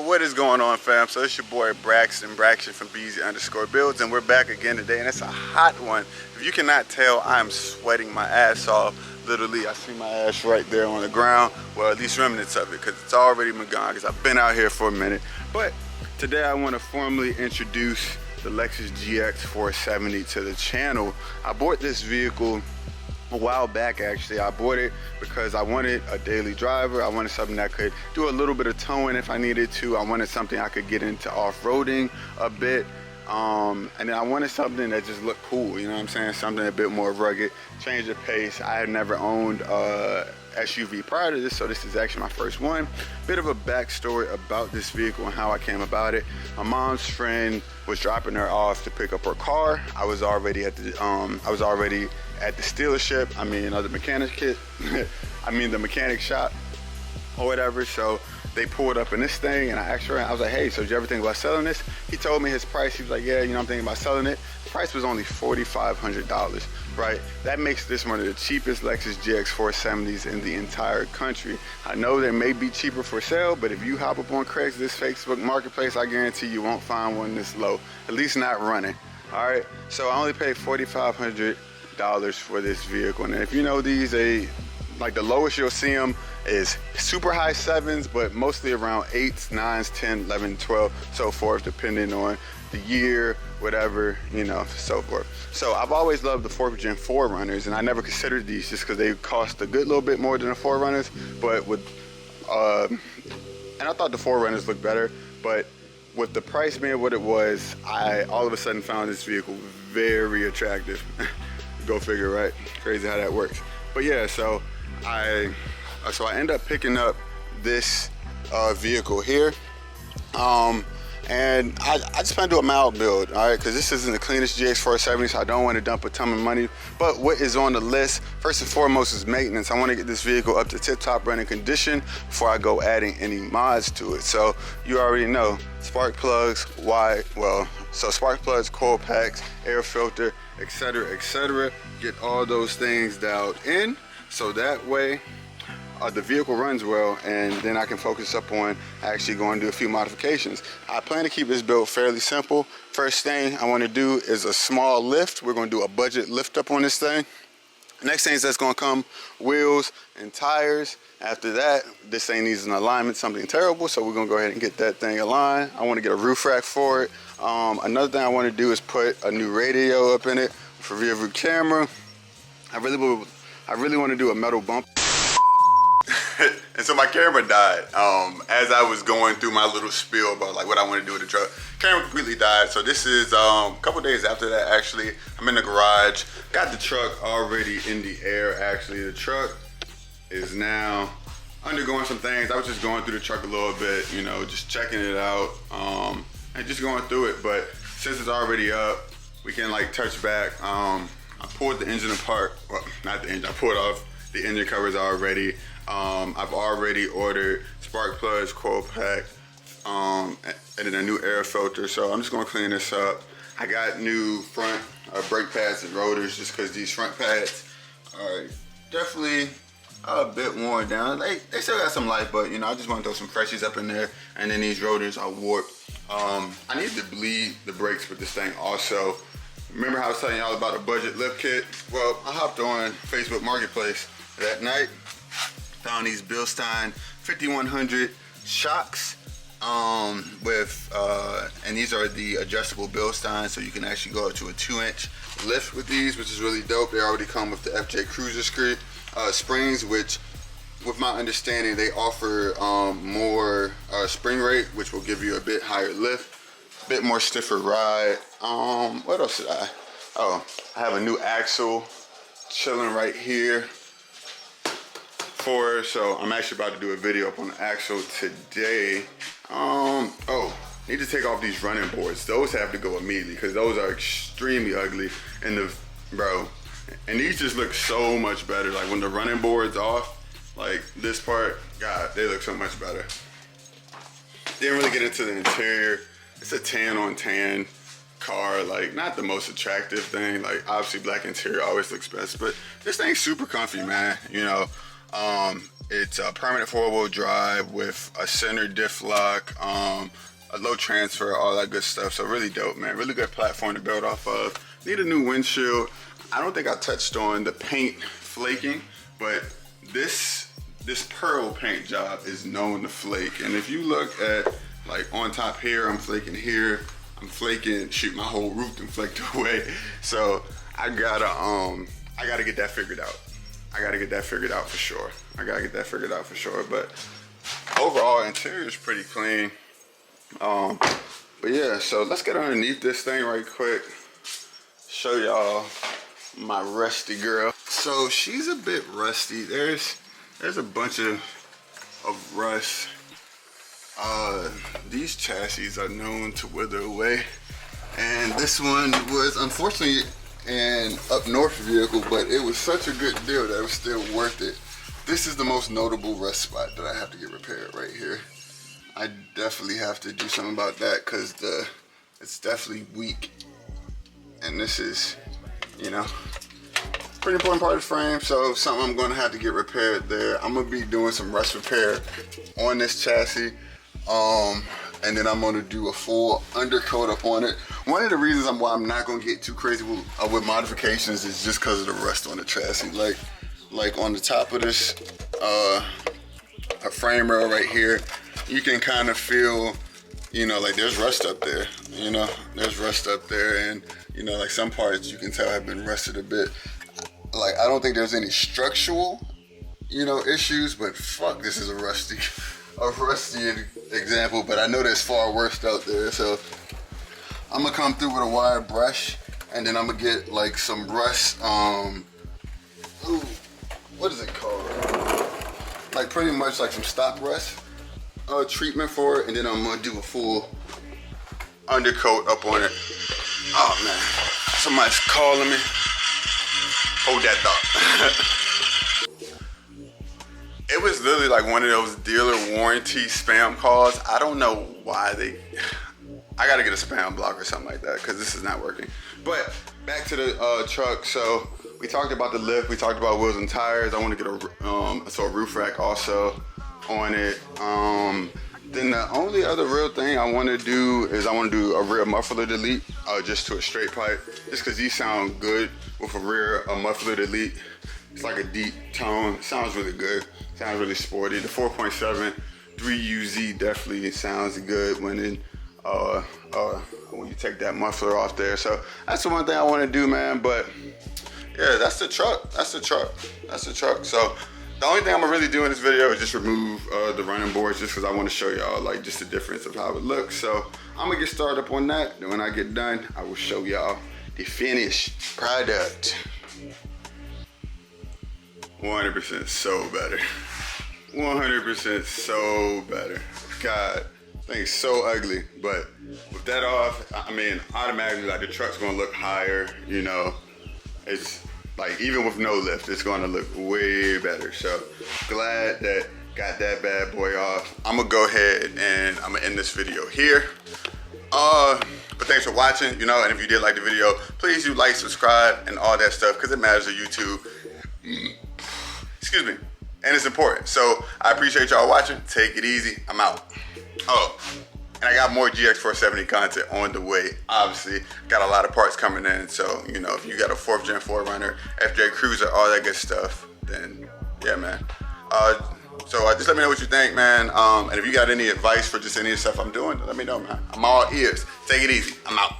What is going on, fam? So it's your boy Braxton from beezy_builds, and we're back again today, and it's a hot one. If you cannot tell, I'm sweating my ass off. Literally, I see my ass right there on the ground. Well, at least remnants of it, because it's already been gone, because I've been out here for a minute. But today I want to formally introduce the Lexus GX470 to the channel. I bought this vehicle a while back. Actually, I bought it because I wanted a daily driver. I wanted something that could do a little bit of towing if I needed to. I wanted something I could get into off-roading a bit, and then I wanted something that just looked cool, you know what I'm saying? Something a bit more rugged, change the pace. I had never owned SUV prior to this, so this is actually my first one. Bit of a backstory about this vehicle and how I came about it. My mom's friend was dropping her off to pick up her car. I was already at the dealership. I mean, the mechanic kit. I mean, the mechanic shop or whatever. So they pulled up in this thing, and I asked her, I was like, hey, so did you ever think about selling this? He told me his price. He was like, yeah, I'm thinking about selling it. The price was only $4,500, right? That makes this one of the cheapest Lexus GX470s in the entire country. I know they may be cheaper for sale, but if you hop up on Craigslist, Facebook Marketplace, I guarantee you won't find one this low, at least not running. All right, so I only paid $4,500 for this vehicle. And if you know these, like the lowest you'll see them is super high 7s, but mostly around 8s, 9s, 10, 11, 12, so forth, depending on the year, whatever, so forth. So I've always loved the 4th gen 4Runners, and I never considered these just because they cost a good little bit more than the 4Runners, but and I thought the 4Runners looked better, but with the price being what it was, I all of a sudden found this vehicle very attractive. Go figure, right? Crazy how that works. But yeah, so I end up picking up this vehicle here, and I just plan to do a mild build, all right? Because this isn't the cleanest GX470, so I don't want to dump a ton of money. But what is on the list, first and foremost, is maintenance. I want to get this vehicle up to tip-top running condition before I go adding any mods to it. So you already know, spark plugs, spark plugs, coil packs, air filter, etc., etc. Get all those things dialed in, so that way the vehicle runs well, and then I can focus up on actually going to do a few modifications. I plan to keep this build fairly simple. First thing I want to do is a small lift. We're going to do a budget lift up on this thing. Next thing is that's going to come wheels and tires. After that, this thing needs an alignment, something terrible, so we're going to go ahead and get that thing aligned. I want to get a roof rack for it. Another thing I want to do is put a new radio up in it for rear view camera. I really want to do a metal bump. And so my camera died as I was going through my little spiel about like what I want to do with the truck. Camera completely died. So this is a couple days after that. Actually, I'm in the garage, got the truck already in the air. Actually, the truck is now undergoing some things. I was just going through the truck a little bit, just checking it out, and just going through it. But since it's already up, we can like touch back. I pulled the engine apart. Well, not the engine, I pulled off the engine covers already. I've already ordered spark plugs, coil pack, and then a new air filter. So I'm just gonna clean this up. I got new front brake pads and rotors just because these front pads are definitely a bit worn down. They still got some life, but I just want to throw some freshies up in there. And then these rotors are warped. I need to bleed the brakes with this thing also. Remember how I was telling y'all about a budget lift kit? Well, I hopped on Facebook Marketplace that night, found these Bilstein 5100 shocks and these are the adjustable Bilstein, so you can actually go up to a 2-inch lift with these, which is really dope. They already come with the FJ Cruiser springs, which, with my understanding, they offer more spring rate, which will give you a bit higher lift, a bit more stiffer ride. What else did I? Oh, I have a new axle chilling right here for, so I'm actually about to do a video up on the axle today. Need to take off these running boards. Those have to go immediately because those are extremely ugly. And these just look so much better. Like when the running board's off, like this part, God, they look so much better. Didn't really get into the interior. It's a tan on tan car, like not the most attractive thing. Like obviously black interior always looks best, but this thing's super comfy, man. It's a permanent 4-wheel drive with a center diff lock, a low transfer, all that good stuff. So really dope, man. Really good platform to build off of. Need a new windshield. I don't think I touched on the paint flaking, but this pearl paint job is known to flake. And if you look at like on top here, I'm flaking here, I'm flaking, shoot, my whole roof can flake away. So I gotta get that figured out. I gotta get that figured out for sure. But overall, interior is pretty clean. But yeah, so let's get underneath this thing right quick. Show y'all my rusty girl. So she's a bit rusty. There's a bunch of rust. These chassis are known to wither away, and this one was unfortunately an up north vehicle, but it was such a good deal that it was still worth it. This is the most notable rust spot that I have to get repaired right here. I definitely have to do something about that because it's definitely weak, and this is, you know, pretty important part of the frame, so something I'm going to have to get repaired there. I'm going to be doing some rust repair on this chassis, and then I'm going to do a full undercoat up on it. One of the reasons why I'm not going to get too crazy with modifications is just because of the rust on the chassis. Like on the top of this frame rail right here, you can kind of feel, you know, like there's rust up there, you know, and you know, like some parts you can tell have been rusted a bit. Like, I don't think there's any structural, you know, issues, but fuck, this is a rusty example, but I know there's far worse out there. So I'm gonna come through with a wire brush, and then I'm gonna get like some rust, ooh, what is it called? Like pretty much like some stop rust treatment for it, and then I'm gonna do a full undercoat up on it. Oh man, somebody's calling me. Hold that thought. It was literally like one of those dealer warranty spam calls. I don't know why I gotta get a spam block or something like that because this is not working. But back to the truck. So we talked about the lift, we talked about wheels and tires. I want to get a roof rack also on it. Then the only other real thing I want to do is I want to do a rear muffler delete just to a straight pipe, just because these sound good with a rear muffler delete. It's like a deep tone. It sounds really good. Sounds really sporty. The 4.7 3UZ definitely sounds good when you take that muffler off there. So that's the one thing I want to do, man. But yeah, that's the truck. So the only thing I'm gonna really do in this video is just remove the running boards, just because I want to show y'all like just the difference of how it looks. So I'm gonna get started up on that. And when I get done, I will show y'all the finished product. 100% so better. 100% so better. God, thing's so ugly. But with that off, I mean, automatically like the truck's gonna look higher. You know, it's like even with no lift, it's gonna look way better. So glad that got that bad boy off. I'm gonna go ahead and I'm gonna end this video here. But thanks for watching, you know, and if you did like the video, please do like, subscribe, and all that stuff, because it matters to YouTube. Excuse me. And it's important. So I appreciate y'all watching. Take it easy. I'm out. Oh, and I got more GX470 content on the way. Obviously, got a lot of parts coming in. So, you know, if you got a 4th Gen 4Runner, FJ Cruiser, all that good stuff, then yeah, man. So just let me know what you think, man. And if you got any advice for just any of the stuff I'm doing, let me know, man. I'm all ears. Take it easy. I'm out.